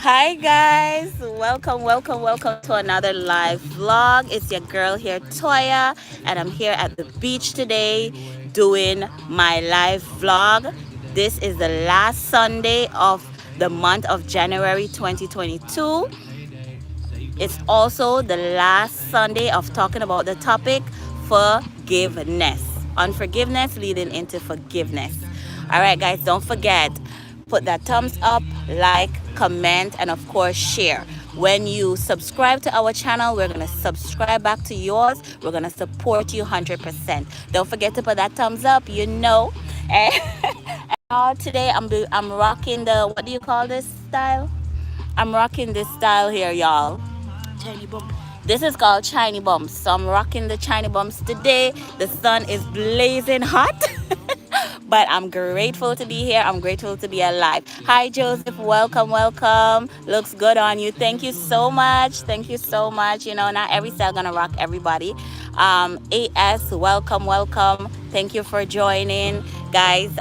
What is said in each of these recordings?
Hi guys, welcome to another live vlog. It's your girl here, Toya, and I'm here at the beach today doing my live vlog. This is the last Sunday of the month of January 2022. It's also the last Sunday of talking about the topic forgiveness. Unforgiveness leading into forgiveness. All right, guys, don't forget, put that thumbs up, like, comment, and of course, share. When you subscribe to our channel, we're going to subscribe back to yours. We're going to support you 100%. Don't forget to put that thumbs up, you know. And today I'm rocking the, what do you call this style? I'm rocking this style here, y'all. Tiny bump. This is called Chiny Bumps. So I'm rocking the Chiny Bumps today. The sun is blazing hot. But I'm grateful to be here. I'm grateful to be alive. Hi, Joseph. Welcome. Looks good on you. Thank you so much. Thank you so much. You know, not every style gonna rock everybody. AS, welcome. Thank you for joining, guys.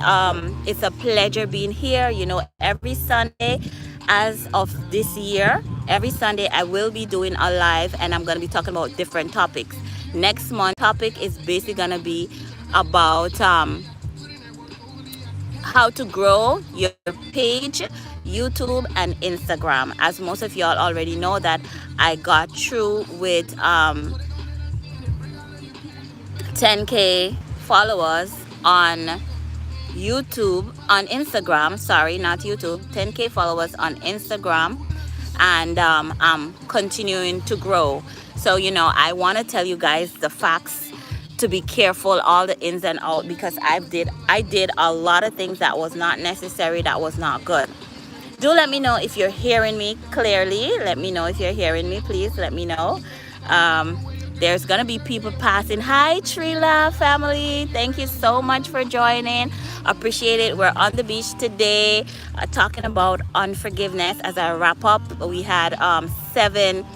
It's a pleasure being here. You know, every Sunday, as of this year, every Sunday I will be doing a live, and I'm gonna be talking about different topics. Next month topic is basically gonna be about how to grow your page, YouTube, and Instagram. As most of y'all already know that I got through with 10K followers on YouTube, on Instagram, sorry, not YouTube, 10K followers on Instagram, and I'm continuing to grow. So, you know, I want to tell you guys the facts, to be careful, all the ins and outs, because I did a lot of things that was not necessary, that was not good. Do let me know if you're hearing me clearly. Let me know if you're hearing me, please let me know. um, there's gonna be people passing. Hi, Trila family, thank you so much for joining. Appreciate it. We're on the beach today, talking about unforgiveness. As I wrap up, we had seven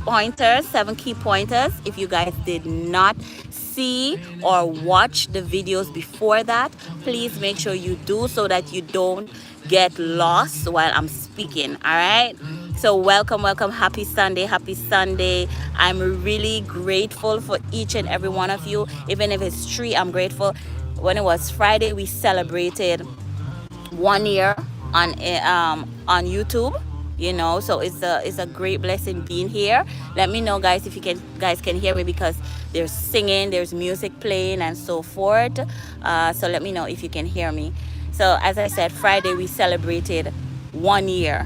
pointers, seven key pointers. If you guys did not see or watch the videos before that, please make sure you do, so that you don't get lost while I'm speaking. All right. So welcome. Happy Sunday. I'm really grateful for each and every one of you. Even if it's three, I'm grateful. When it was Friday, we celebrated 1 year on YouTube. You know, so it's a great blessing being here. Let me know, guys, if you can hear me, because there's singing, there's music playing, and so forth. So let me know if you can hear me. So as I said, Friday we celebrated 1 year.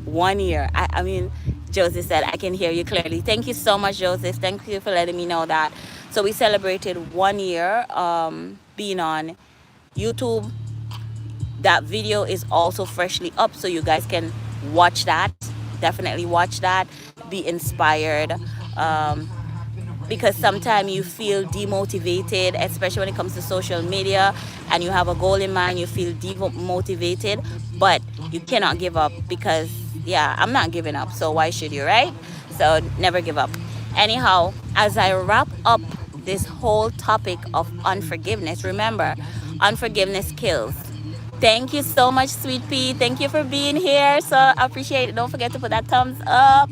1 year. I mean, Joseph said I can hear you clearly. Thank you so much, Joseph. Thank you for letting me know that. So we celebrated 1 year being on YouTube. That video is also freshly up, so you guys can watch that. Definitely watch that. Be inspired. um, because sometimes you feel demotivated, especially when it comes to social media, and you have a goal in mind, you feel demotivated, but you cannot give up, because yeah, I'm not giving up, so why should you, right? So never give up. Anyhow, as I wrap up this whole topic of unforgiveness, remember, unforgiveness kills. Thank you so much, Sweet Pea. Thank you for being here. So I appreciate it. Don't forget to put that thumbs up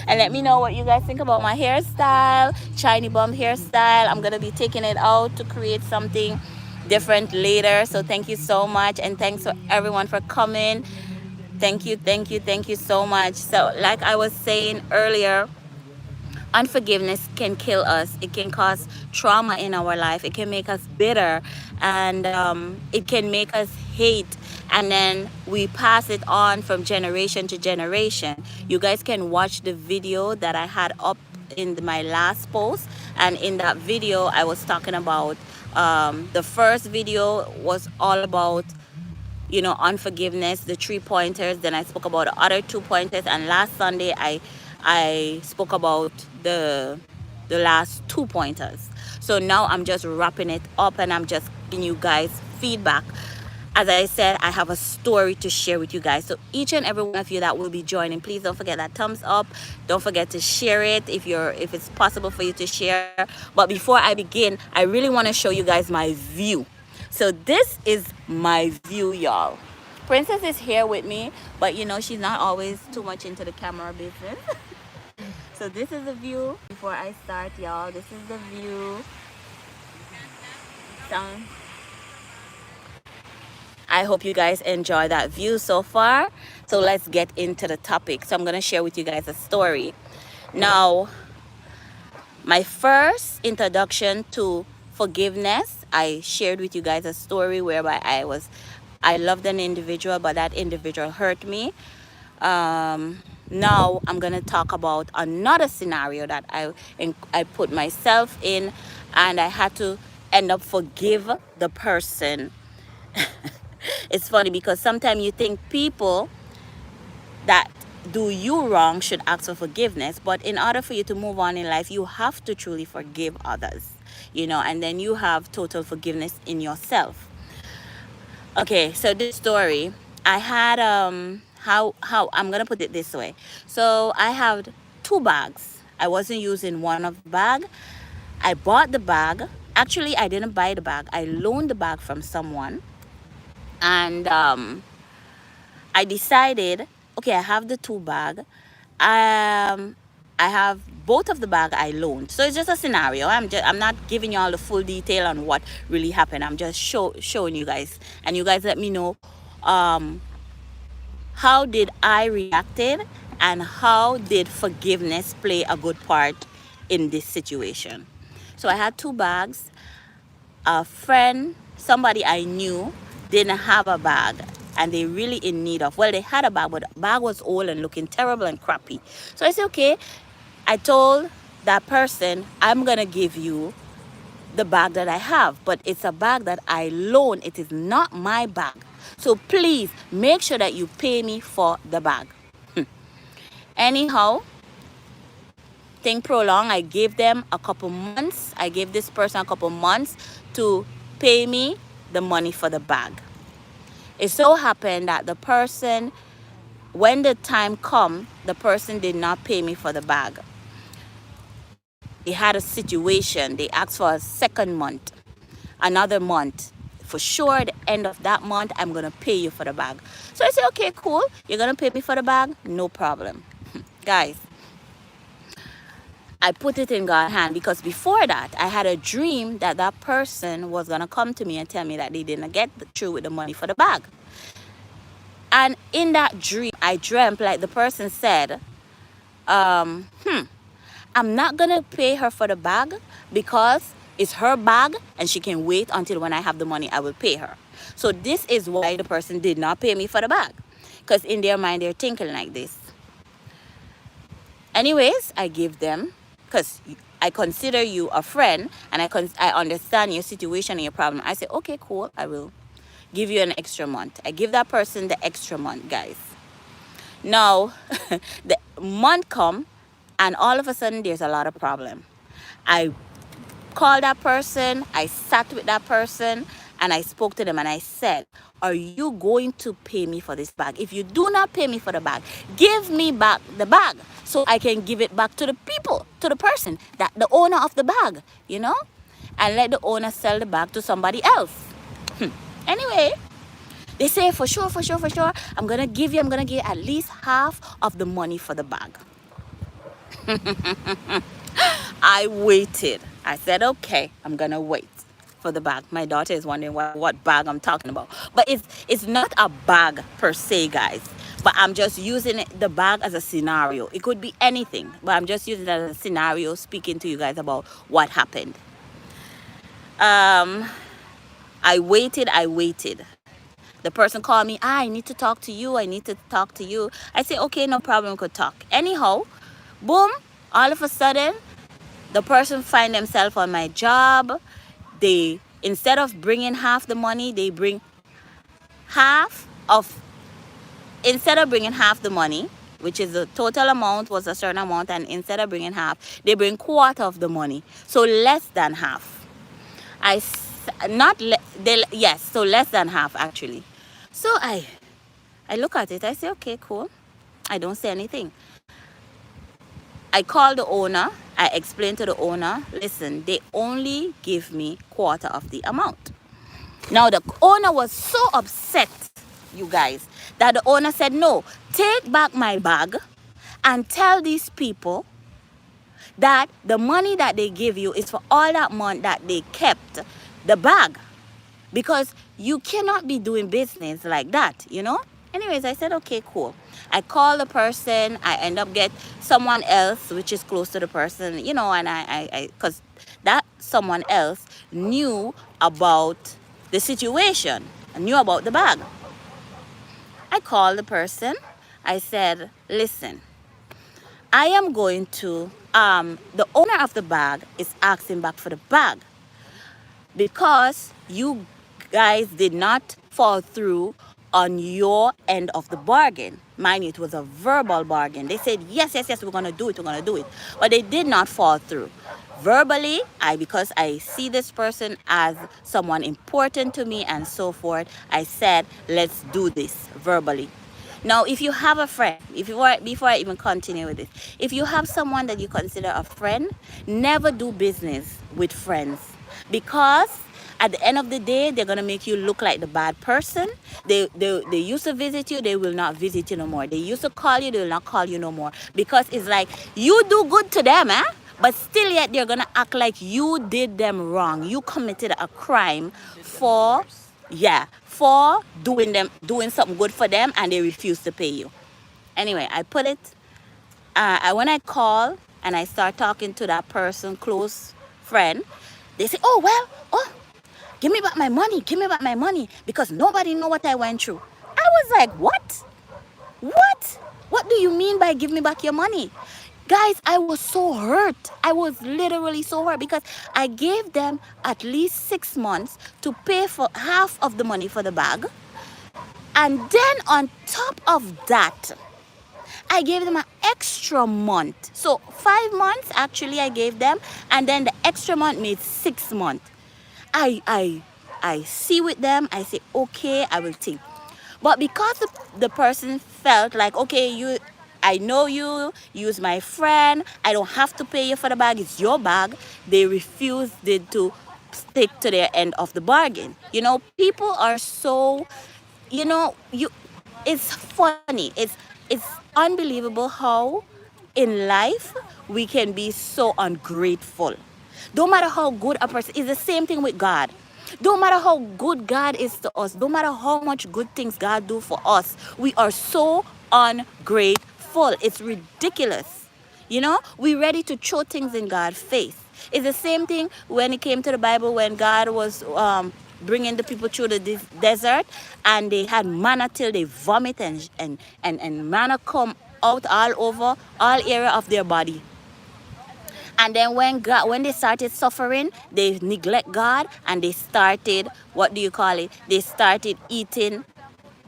and let me know what you guys think about my hairstyle, Chiny Bump hairstyle. I'm going to be taking it out to create something different later. So thank you so much. And thanks for everyone for coming. Thank you so much. So like I was saying earlier, unforgiveness can kill us. It can cause trauma in our life. It can make us bitter, and it can make us hate, and then we pass it on from generation to generation. You guys can watch the video that I had up in my last post, and in that video I was talking about, the first video was all about, you know, unforgiveness, the 3 pointers. Then I spoke about the other 2 pointers, and last Sunday I spoke about the last 2 pointers. So now I'm just wrapping it up, and I'm just giving you guys feedback. As I said, I have a story to share with you guys. So each and every one of you that will be joining, please don't forget that thumbs up. Don't forget to share it if it's possible for you to share. But before I begin, I really want to show you guys my view. So this is my view, y'all. Princess is here with me, but you know, she's not always too much into the camera business. So this is the view before I start, y'all. This is the view. Sound. I hope you guys enjoy that view so far. So let's get into the topic. So I'm going to share with you guys a story. Now, my first introduction to forgiveness, I shared with you guys a story whereby I loved an individual, but that individual hurt me. Now I'm going to talk about another scenario that I put myself in, and I had to end up forgive the person. It's funny because sometimes you think people that do you wrong should ask for forgiveness, but in order for you to move on in life, you have to truly forgive others, you know, and then you have total forgiveness in yourself. Okay, so this story, I had how I'm gonna put it this way. So I have 2 bags. I wasn't using one of the bag. I bought the bag. Actually, I didn't buy the bag. I loaned the bag from someone, and I decided, okay, I have the 2 bag. I have both of the bag I loaned. So it's just a scenario. I'm not giving you all the full detail on what really happened. I'm just showing you guys, and you guys let me know how did I reacted, and how did forgiveness play a good part in this situation. So I had 2 bags. A friend, somebody I knew, didn't have a bag, and they really in need of, well, they had a bag, but the bag was old and looking terrible and crappy. So I said, okay, I told that person, I'm gonna give you the bag that I have, but it's a bag that I loan. It is not my bag, so please make sure that you pay me for the bag. Anyhow, thing prolonged. I gave them a couple months. I gave this person a couple months to pay me the money for the bag. It so happened that the person, when the time come, the person did not pay me for the bag. They had a situation. They asked for a second month, another month. For sure, the end of that month, I'm going to pay you for the bag. So I said, okay, cool. You're going to pay me for the bag? No problem. Guys, I put it in God's hand, because before that, I had a dream that that person was going to come to me and tell me that they didn't get through with the money for the bag. And in that dream, I dreamt like the person said, I'm not going to pay her for the bag because it's her bag and she can wait until when I have the money, I will pay her. So this is why the person did not pay me for the bag, because in their mind, they're thinking like this. Anyways, I give them, because I consider you a friend, and I understand your situation and your problem. I say, okay, cool, I will give you an extra month. I give that person the extra month, guys. Now, the month come, and all of a sudden, there's a lot of problem. I called that person, I sat with that person, and I spoke to them, and I said, are you going to pay me for this bag? If you do not pay me for the bag, give me back the bag so I can give it back to the people, to the person, that the owner of the bag, you know, and let the owner sell the bag to somebody else. Anyway, they say, for sure, I'm going to give you at least half of the money for the bag. I waited. I said, okay, I'm going to wait for the bag. My daughter is wondering what bag I'm talking about. But it's not a bag per se, guys. But I'm just using the bag as a scenario. It could be anything. But I'm just using it as a scenario, speaking to you guys about what happened. I waited. The person called me. I need to talk to you. I say, okay, no problem, we could talk. Anyhow, boom, all of a sudden, the person find themselves on my job. They, instead of bringing half the money, they bring instead of bringing half the money, which is the total amount was a certain amount, and instead of bringing half, they bring quarter of the money. So less than half. So less than half actually. So I look at it, I say, okay, cool. I don't say anything. I call the owner. I explain to the owner, listen, they only give me quarter of the amount. Now the owner was so upset you guys, that the owner said, no, take back my bag and tell these people that the money that they give you is for all that month that they kept the bag, because you cannot be doing business like that, you know. Anyways, I said, okay, cool. I call the person. I end up get someone else which is close to the person, you know, and because that someone else knew about the situation, knew about the bag. I called the person. I said, listen, I am going to, the owner of the bag is asking back for the bag because you guys did not fall through on your end of the bargain. Mind you, it was a verbal bargain. They said, yes, yes, yes, we're going to do it, we're going to do it. But they did not fall through. Verbally, because I see this person as someone important to me and so forth, I said, let's do this verbally. Now, if you have a friend, before I even continue with this, if you have someone that you consider a friend, never do business with friends, because at the end of the day, they're gonna make you look like the bad person. They used to visit you, they will not visit you no more. They used to call you, they will not call you no more, because it's like you do good to them, but still yet they're gonna act like you did them wrong. You committed a crime for doing something good for them, and they refuse to pay you. Anyway, I put it, when I call and I start talking to that person, close friend, they say, oh, well, oh, give me back my money, give me back my money, because nobody know what I went through. I was like, what? What do you mean by give me back your money? Guys, I was so hurt. I was literally so hurt, because I gave them at least 6 months to pay for half of the money for the bag. And then on top of that, I gave them an extra month. So 5 months actually I gave them, and then the extra month made 6 months. I see with them, I say, okay, I will think. But because the person felt like, okay, I know you's my friend, I don't have to pay you for the bag, it's your bag, they refused to stick to their end of the bargain. You know, people are so, you know, it's funny, it's unbelievable how in life we can be so ungrateful. Don't matter how good a person is, the same thing with God. Don't matter how good God is to us, no matter how much good things God do for us, we are so ungrateful. It's ridiculous. You know, we're ready to throw things in God's face. It's the same thing when it came to the Bible, when God was bringing the people through the desert, and they had manna till they vomit, and manna come out all over all area of their body. And then when they started suffering, they neglect God, and they started, what do you call it? They started eating,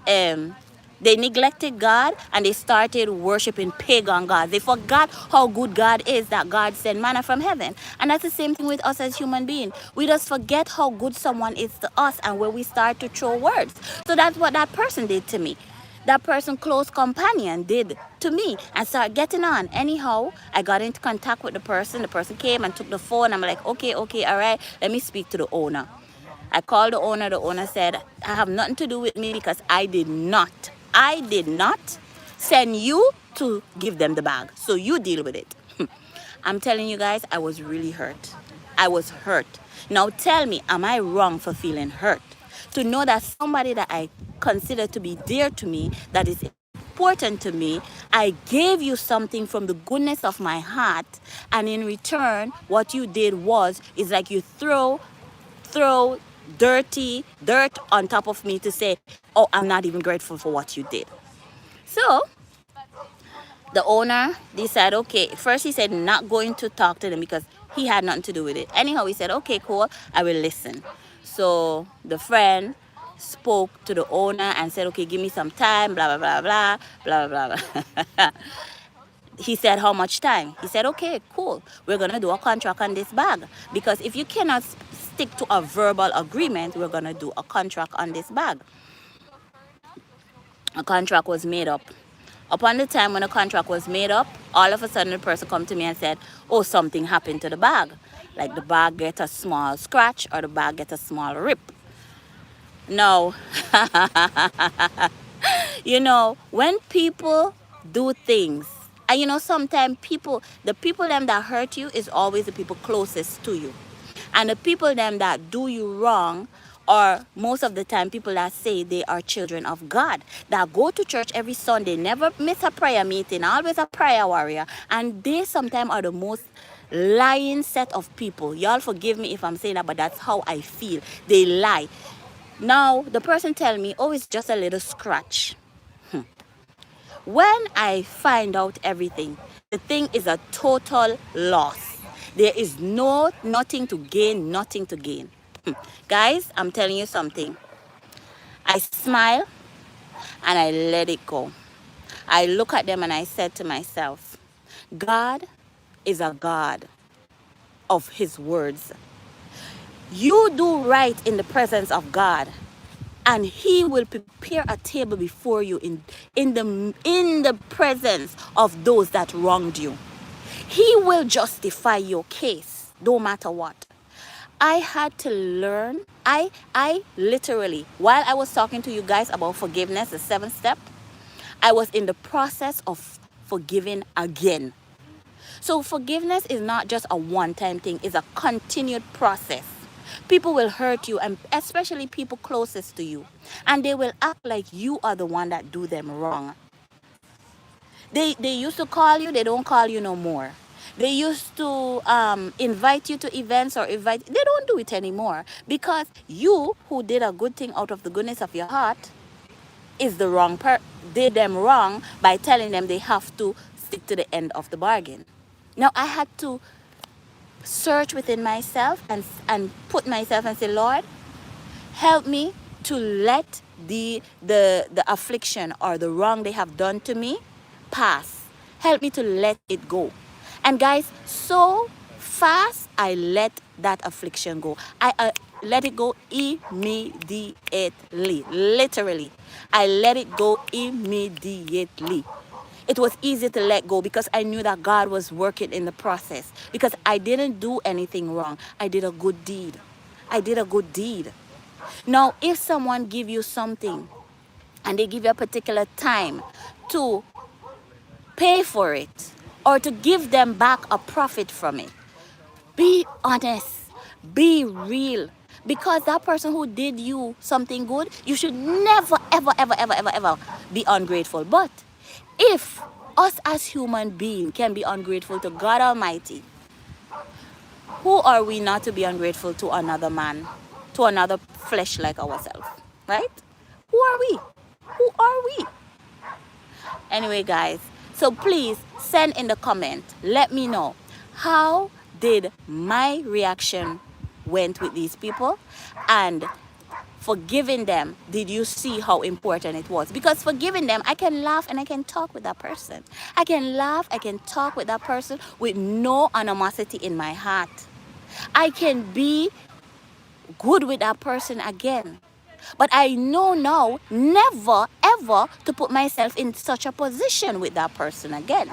they neglected God, and they started worshiping pagan gods. They forgot how good God is, that God sent manna from heaven. And that's the same thing with us as human beings. We just forget how good someone is to us, and when we start to throw words. So that's what that person did to me. That person, close companion, did to me, and start getting on. Anyhow, I got into contact with the person. The person came and took the phone. I'm like, okay, all right, let me speak to the owner. I called the owner. The owner said, I have nothing to do with me, because I did not send you to give them the bag. So you deal with it. I'm telling you guys, I was really hurt. I was hurt. Now tell me, am I wrong for feeling hurt? To know that somebody that I consider to be dear to me, that is important to me, I gave you something from the goodness of my heart, and in return, what you did is like you throw dirt on top of me to say, oh, I'm not even grateful for what you did. So the owner decided, okay, first he said not going to talk to them because he had nothing to do with it. Anyhow, he said, okay, cool, I will listen. So the friend spoke to the owner and said, okay, give me some time, blah, blah, blah, blah, blah, blah, blah. He said, how much time? He said, okay, cool, we're going to do a contract on this bag, because if you cannot stick to a verbal agreement, we're going to do a contract on this bag. A contract was made up. Upon the time when the contract was made up, all of a sudden the person come to me and said, oh, something happened to the bag. Like the bag get a small scratch, or the bag get a small rip. No. You know, when people do things, and you know, sometimes the people them that hurt you is always the people closest to you. And the people them that do you wrong are most of the time people that say they are children of God, that go to church every Sunday, never miss a prayer meeting, always a prayer warrior. And they sometimes are the most lying set of people. Y'all forgive me if I'm saying that, but that's how I feel. They lie. Now, the person tell me, oh, it's just a little scratch. When I find out everything, the thing is a total loss. There is nothing to gain, nothing to gain. Guys, I'm telling you something. I smile and I let it go. I look at them and I said to myself, God is a God of his words. You do right in the presence of God, and he will prepare a table before you in the presence of those that wronged you. He will justify your case no matter what. I had to learn. I literally, while I was talking to you guys about forgiveness, the 7th step, I was in the process of forgiving again. So forgiveness is not just a one-time thing, it's a continued process. People will hurt you, and especially people closest to you, and they will act like you are the one that do them wrong. They used to call you, they don't call you no more. They used to invite you to events or they don't do it anymore, because you who did a good thing out of the goodness of your heart is the wrong did them wrong by telling them they have to stick to the end of the bargain. Now I had to search within myself and put myself and say, Lord, help me to let the affliction or the wrong they have done to me pass. Help me to let it go. And guys, so fast I let that affliction go. I let it go immediately. Literally. I let it go immediately. It was easy to let go because I knew that God was working in the process. Because I didn't do anything wrong. I did a good deed. I did a good deed. Now, if someone give you something and they give you a particular time to pay for it or to give them back a profit from it, be honest, be real. Because that person who did you something good, you should never, ever, ever, ever, ever, ever be ungrateful. But if us as human beings can be ungrateful to God Almighty, who are we not to be ungrateful to another man, to another flesh like ourselves, right? Who are we? Who are we? Anyway, guys, so please send in the comment. Let me know, how did my reaction went with these people, and forgiving them, did you see how important it was? Because forgiving them, I can laugh and I can talk with that person. I can laugh, I can talk with that person with no animosity in my heart. I can be good with that person again. But I know now never ever to put myself in such a position with that person again,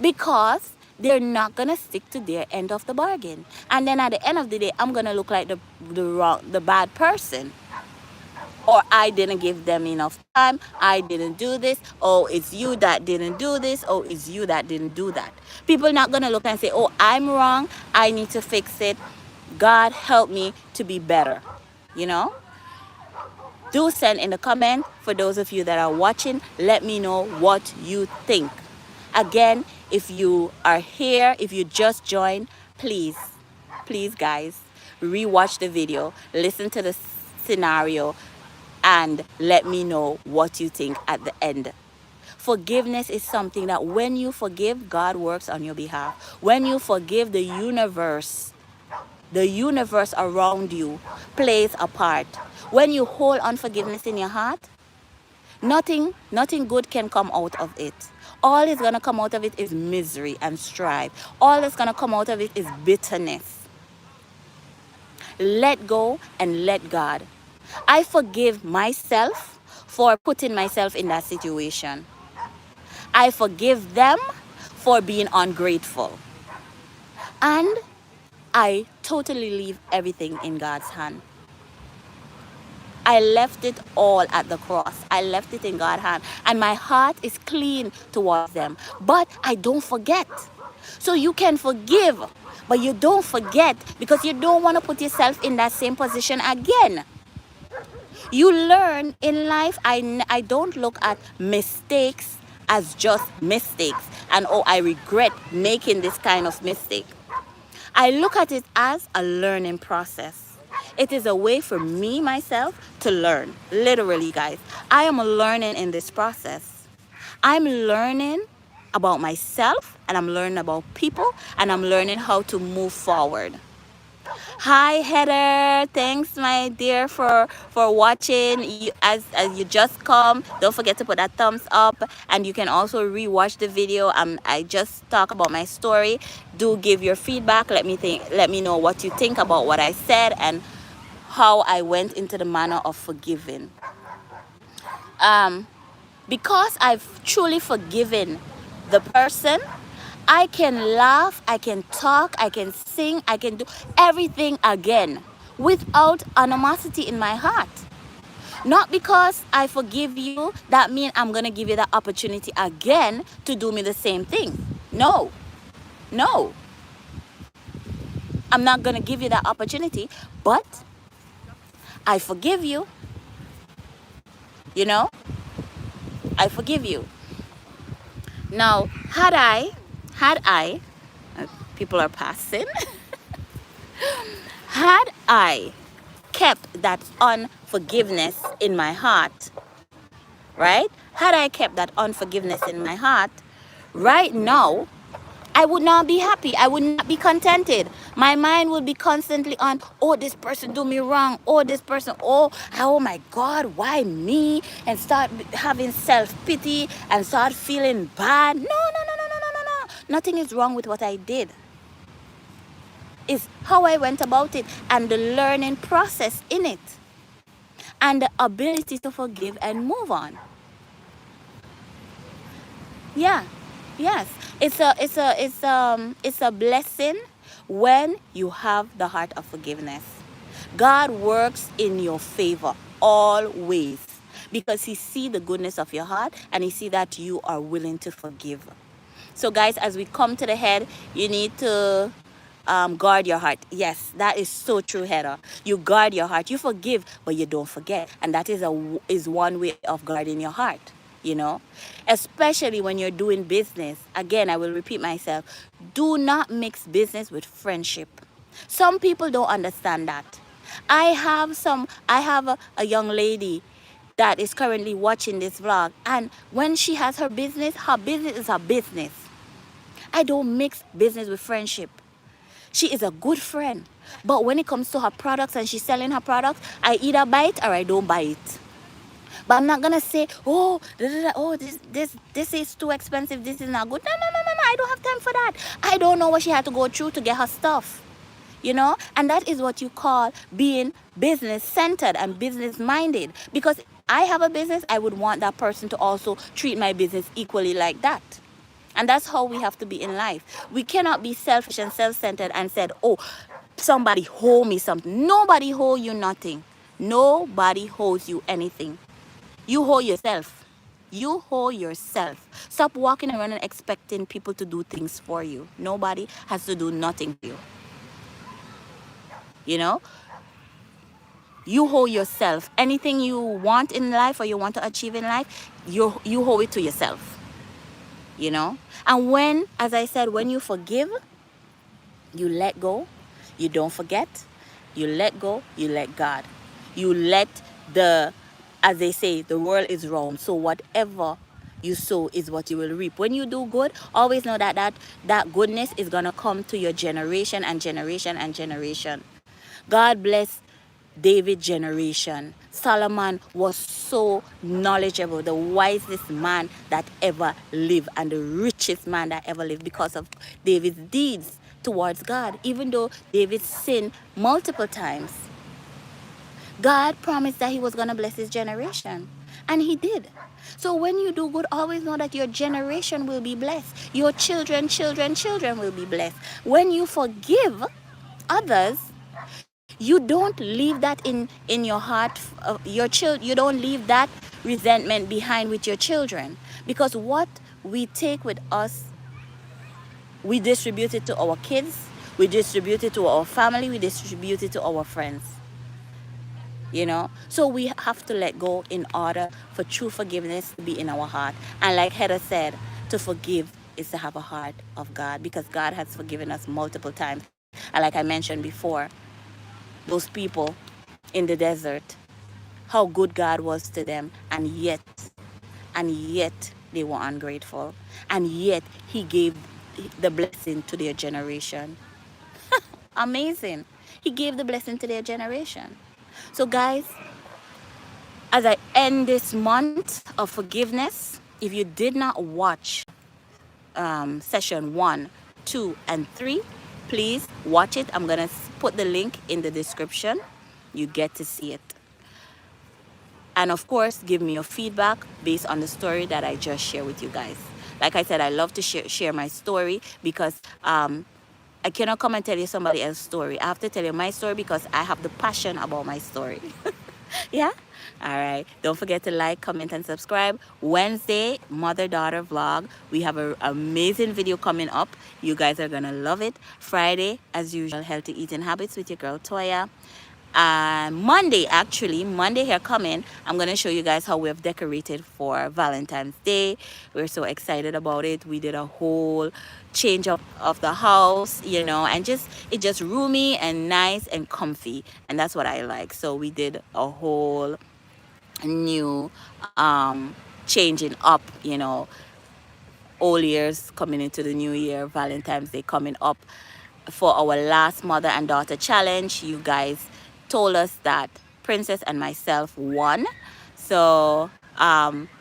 because they're not gonna stick to their end of the bargain, and then at the end of the day I'm gonna look like the bad person, or I didn't give them enough time, I didn't do this, oh it's you that didn't do this, oh it's you that didn't do that. People not gonna look and say, oh I'm wrong, I need to fix it, God help me to be better, you know. Do send in the comment. For those of you that are watching, let me know what you think. Again, if you are here, if you just joined, please guys, rewatch the video, listen to the scenario, and let me know what you think at the end. Forgiveness is something that when you forgive, God works on your behalf. When you forgive, the universe around you plays a part. When you hold unforgiveness in your heart, nothing good can come out of it. All is going to come out of it is misery and strife. All that's going to come out of it is bitterness. Let go and let God. I forgive myself for putting myself in that situation. I forgive them for being ungrateful. And I totally leave everything in God's hand. I left it all at the cross. I left it in God's hand. And my heart is clean towards them. But I don't forget. So you can forgive, but you don't forget because you don't want to put yourself in that same position again. You learn in life. I don't look at mistakes as just mistakes and oh, I regret making this kind of mistake. I look at it as a learning process. It is a way for me, myself, to learn. Literally, guys. I am learning in this process. I'm learning about myself, and I'm learning about people, and I'm learning how to move forward. Hi Heather, thanks my dear for watching. As you just come, don't forget to put that thumbs up, and you can also rewatch the video. I just talk about my story. Do give your feedback. Let me know what you think about what I said and how I went into the manner of forgiving. Because I've truly forgiven the person, I can laugh, I can talk, I can sing, I can do everything again without animosity in my heart. Not because I forgive you, that means I'm going to give you the opportunity again to do me the same thing. No. No. I'm not going to give you that opportunity, but I forgive you. You know? I forgive you. Now, had I, people are passing, had I kept that unforgiveness in my heart, right? Had I kept that unforgiveness in my heart, right now, I would not be happy. I would not be contented. My mind would be constantly on, oh, this person do me wrong. Oh, this person, oh my God, why me? And start having self-pity and start feeling bad. No. Nothing is wrong with what I did. It's how I went about it and the learning process in it. And the ability to forgive and move on. Yeah. Yes, it's a blessing when you have the heart of forgiveness. God works in your favor always because he sees the goodness of your heart and he sees that you are willing to forgive. So guys, as we come to the head, you need to guard your heart. Yes, that is so true, Heather. You guard your heart. You forgive, but you don't forget. And that is one way of guarding your heart. You know, especially when you're doing business. Again, I will repeat myself. Do not mix business with friendship. Some people don't understand that. I have a young lady that is currently watching this vlog, and when she has her business is her business. I don't mix business with friendship. She is a good friend, but when it comes to her products and she's selling her products, I either buy it or I don't buy it. But I'm not gonna say, oh, this is too expensive, this is not good. No, I don't have time for that. I don't know what she had to go through to get her stuff. You know, and that is what you call being business centered and business minded. Because I have a business, I would want that person to also treat my business equally like that. And that's how we have to be in life. We cannot be selfish and self-centered and said, oh, somebody owe me something. Nobody owe you nothing. Nobody owes you anything. You owe yourself. You owe yourself. Stop walking around and expecting people to do things for you. Nobody has to do nothing for you. You know? You owe yourself. Anything you want in life or you want to achieve in life, you owe it to yourself. You know? And when, as I said, when you forgive, you let go, you don't forget, you let go, you let God. You let as they say, the world is round. So whatever you sow is what you will reap. When you do good, always know that goodness is going to come to your generation and generation and generation. God bless David's generation. Solomon was so knowledgeable, the wisest man that ever lived and the richest man that ever lived because of David's deeds towards God. Even though David sinned multiple times, God promised that he was going to bless his generation. And he did. So when you do good, always know that your generation will be blessed. Your children will be blessed. When you forgive others, You don't leave that in your heart. Your child, you don't leave that resentment behind with your children, because what we take with us, we distribute it to our kids, we distribute it to our family, we distribute it to our friends. So we have to let go in order for true forgiveness to be in our heart. And like Heather said, to forgive is to have a heart of God, because God has forgiven us multiple times. And like I mentioned before, those people in the desert, how good God was to them, and yet they were ungrateful, and yet he gave the blessing to their generation. Amazing. He gave the blessing to their generation. So guys, as I end this month of forgiveness, if you did not watch session 1, 2, and 3, please watch it. I'm gonna put the link in the description. You get to see it. And of course, give me your feedback based on the story that I just shared with you guys. Like I said, I love to share my story, because I cannot come and tell you somebody else's story. I have to tell you my story because I have the passion about my story. Yeah? All right. Don't forget to like, comment, and subscribe. Wednesday, mother-daughter vlog. We have an amazing video coming up. You guys are going to love it. Friday, as usual, healthy eating habits with your girl, Toya. Monday here coming, I'm going to show you guys how we have decorated for Valentine's Day. We're so excited about it. We did a whole change up of the house, and it just roomy and nice and comfy, and that's what I like. So we did a whole new changing up, old years coming into the new year, Valentine's Day coming up. For our last mother and daughter challenge, you guys told us that Princess and myself won. So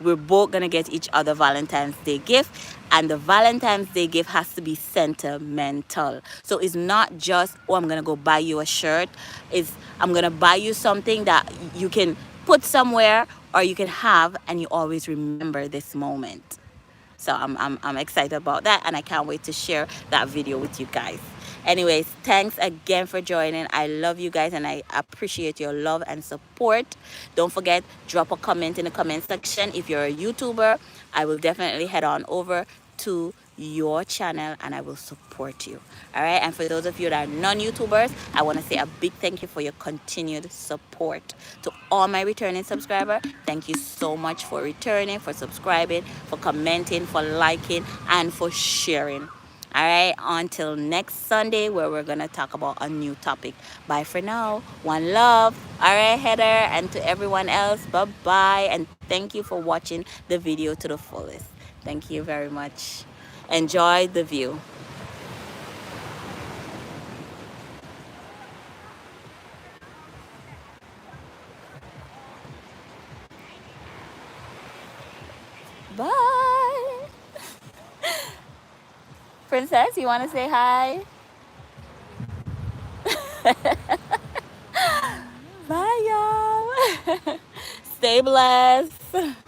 we're both gonna get each other Valentine's Day gift, and the Valentine's Day gift has to be sentimental. So it's not just, oh, I'm gonna go buy you a shirt. I'm gonna buy you something that you can put somewhere, or you can have, and you always remember this moment. So I'm excited about that, and I can't wait to share that video with you guys. Anyways, thanks again for joining. I love you guys, and I appreciate your love and support. Don't forget, drop a comment in the comment section. If you're a YouTuber, I will definitely head on over to your channel and I will support you. All right. And for those of you that are non-YouTubers, I want to say a big thank you for your continued support. To all my returning subscribers, thank you so much for returning, for subscribing, for commenting, for liking, and for sharing. All right, until next Sunday, where we're going to talk about a new topic. Bye for now. One love. All right, Heather, and to everyone else, bye-bye. And thank you for watching the video to the fullest. Thank you very much. Enjoy the view. Bye. Princess, you want to say hi? Bye, y'all. Stay blessed.